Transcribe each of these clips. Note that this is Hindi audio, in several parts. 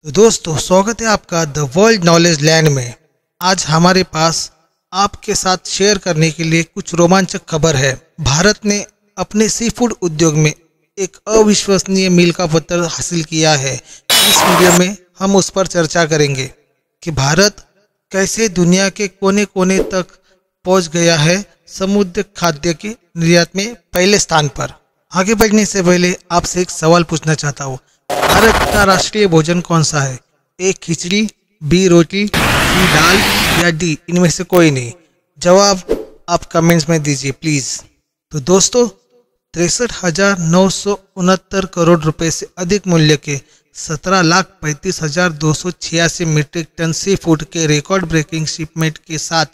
तो दोस्तों स्वागत है आपका द वर्ल्ड नॉलेज लैंड में। आज हमारे पास आपके साथ शेयर करने के लिए कुछ रोमांचक खबर है। भारत ने अपने सी फूड उद्योग में एक अविश्वसनीय मील का पत्थर हासिल किया है। इस वीडियो में हम उस पर चर्चा करेंगे कि भारत कैसे दुनिया के कोने कोने तक पहुंच गया है समुद्री खाद्य के निर्यात में पहले स्थान पर। आगे बढ़ने से पहले आपसे एक सवाल पूछना चाहता हूँ, भारत का राष्ट्रीय भोजन कौन सा है? ए खिचड़ी, बी रोटी, सी दाल या डी इनमें से कोई नहीं? जवाब आप कमेंट्स में दीजिए प्लीज। तो दोस्तों 63,969 करोड़ रुपए से अधिक मूल्य के 17,35,286 मीट्रिक टन सी फूड के रिकॉर्ड ब्रेकिंग शिपमेंट के साथ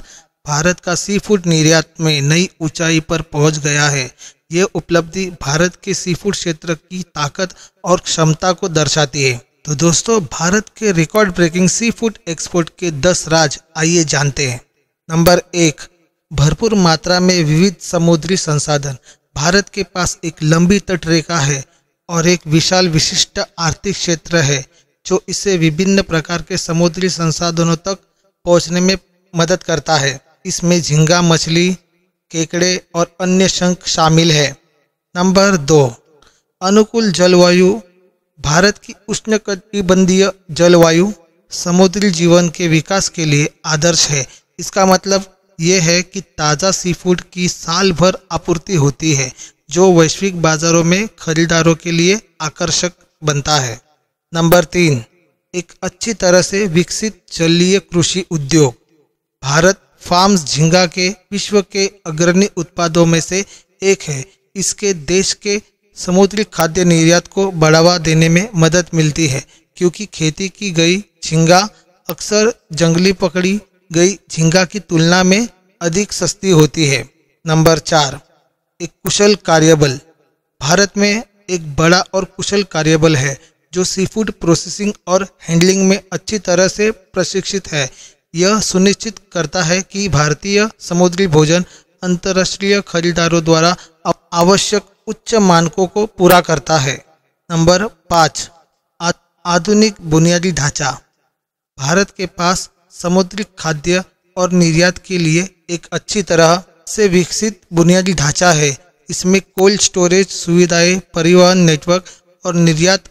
भारत का सी फूड निर्यात में नई ऊंचाई पर पहुंच गया है। ये उपलब्धि भारत के सी फूड क्षेत्र की ताकत और क्षमता को दर्शाती है। तो दोस्तों भारत के record breaking sea food export के 10 राज आइए जानते हैं। नंबर 1, भरपूर मात्रा में विविध समुद्री संसाधन। भारत के पास एक लंबी तटरेखा है और एक विशाल विशिष्ट आर्थिक क्षेत्र है जो इसे विभिन्न प्रकार के समुद्री संसाधनों तक पहुंचने में मदद करता है। इसमें झींगा मछली, केकड़े और अन्य शंख शामिल है। नंबर 2, अनुकूल जलवायु। भारत की उष्णकटिबंधीय जलवायु समुद्री जीवन के विकास के लिए आदर्श है। इसका मतलब ये है कि ताज़ा सी फूड की साल भर आपूर्ति होती है जो वैश्विक बाजारों में खरीदारों के लिए आकर्षक बनता है। नंबर 3, एक अच्छी तरह से विकसित जलीय कृषि उद्योग। भारत फार्म्स झींगा के विश्व के अग्रणी उत्पादों में से एक है। इसके देश के समुद्री खाद्य निर्यात को बढ़ावा देने में मदद मिलती है क्योंकि खेती की गई झींगा अक्सर जंगली पकड़ी गई झींगा की तुलना में अधिक सस्ती होती है। नंबर 4, एक कुशल कार्यबल। भारत में एक बड़ा और कुशल कार्यबल है जो सी फूड प्रोसेसिंग और हैंडलिंग में अच्छी तरह से प्रशिक्षित है। यह सुनिश्चित करता है कि भारतीय समुद्री भोजन अंतर्राष्ट्रीय खरीदारों द्वारा आवश्यक उच्च मानकों को पूरा करता है। नंबर 5, आधुनिक बुनियादी ढांचा। भारत के पास समुद्री खाद्य और निर्यात के लिए एक अच्छी तरह से विकसित बुनियादी ढांचा है। इसमें कोल्ड स्टोरेज सुविधाएं, परिवहन नेटवर्क और निर्यात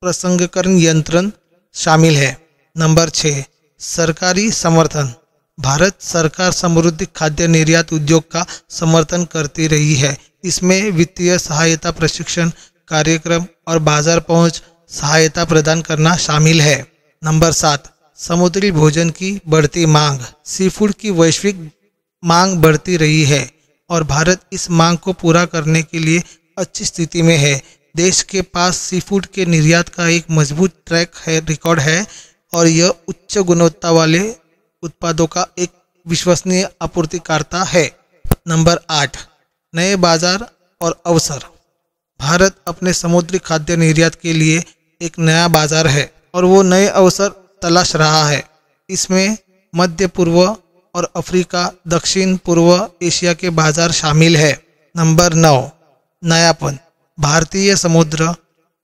प्रसंस्करण यंत्र शामिल है। नंबर 6, सरकारी समर्थन। भारत सरकार समृद्धि खाद्य निर्यात उद्योग का समर्थन करती रही है। इसमें वित्तीय सहायता, प्रशिक्षण कार्यक्रम और बाजार पहुंच सहायता प्रदान करना शामिल है। नंबर 7, समुद्री भोजन की बढ़ती मांग। सी फूड की वैश्विक मांग बढ़ती रही है और भारत इस मांग को पूरा करने के लिए अच्छी स्थिति में है। देश के पास सी फूड के निर्यात का एक मजबूत रिकॉर्ड है और यह उच्च गुणवत्ता वाले उत्पादों का एक विश्वसनीय आपूर्तिकर्ता है। नंबर 8, नए बाजार और अवसर। भारत अपने समुद्री खाद्य निर्यात के लिए एक नया बाजार है और वो नए अवसर तलाश रहा है। इसमें मध्य पूर्व और अफ्रीका, दक्षिण पूर्व एशिया के बाजार शामिल है। नंबर 9, नयापन। भारतीय समुद्र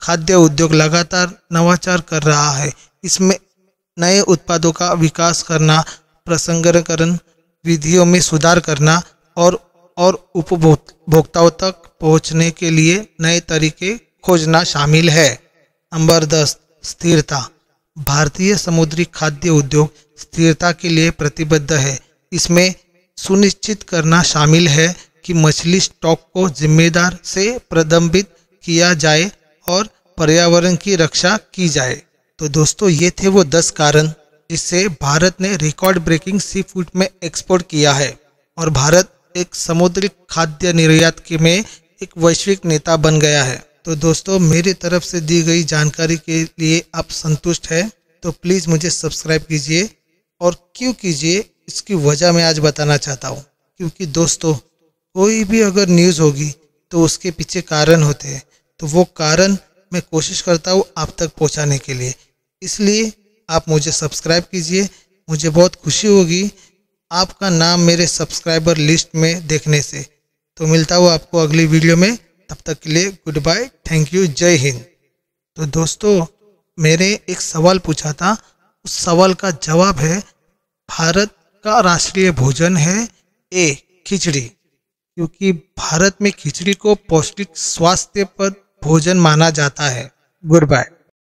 खाद्य उद्योग लगातार नवाचार कर रहा है। इसमें नए उत्पादों का विकास करना, प्रसंस्करण विधियों में सुधार करना और उपभोक्ताओं तक पहुंचने के लिए नए तरीके खोजना शामिल है। नंबर 10, स्थिरता। भारतीय समुद्री खाद्य उद्योग स्थिरता के लिए प्रतिबद्ध है। इसमें सुनिश्चित करना शामिल है कि मछली स्टॉक को जिम्मेदार से प्रबंधित किया जाए और पर्यावरण की रक्षा की जाए। तो दोस्तों ये थे वो 10 कारण जिससे भारत ने रिकॉर्ड ब्रेकिंग सी फूड में एक्सपोर्ट किया है और भारत एक समुद्री खाद्य निर्यात के में एक वैश्विक नेता बन गया है। तो दोस्तों मेरी तरफ से दी गई जानकारी के लिए आप संतुष्ट हैं तो प्लीज़ मुझे सब्सक्राइब कीजिए। और क्यों कीजिए इसकी वजह मैं आज बताना चाहता हूँ, क्योंकि दोस्तों कोई भी अगर न्यूज़ होगी तो उसके पीछे कारण होते हैं, तो वो कारण मैं कोशिश करता हूँ आप तक पहुँचाने के लिए। इसलिए आप मुझे सब्सक्राइब कीजिए, मुझे बहुत खुशी होगी आपका नाम मेरे सब्सक्राइबर लिस्ट में देखने से। तो मिलता हूँ आपको अगली वीडियो में, तब तक के लिए गुड बाय, थैंक यू, जय हिंद। तो दोस्तों मैंने एक सवाल पूछा था, उस सवाल का जवाब है भारत का राष्ट्रीय भोजन है ए खिचड़ी, क्योंकि भारत में खिचड़ी को पौष्टिक स्वास्थ्यप्रद भोजन माना जाता है। Good bye.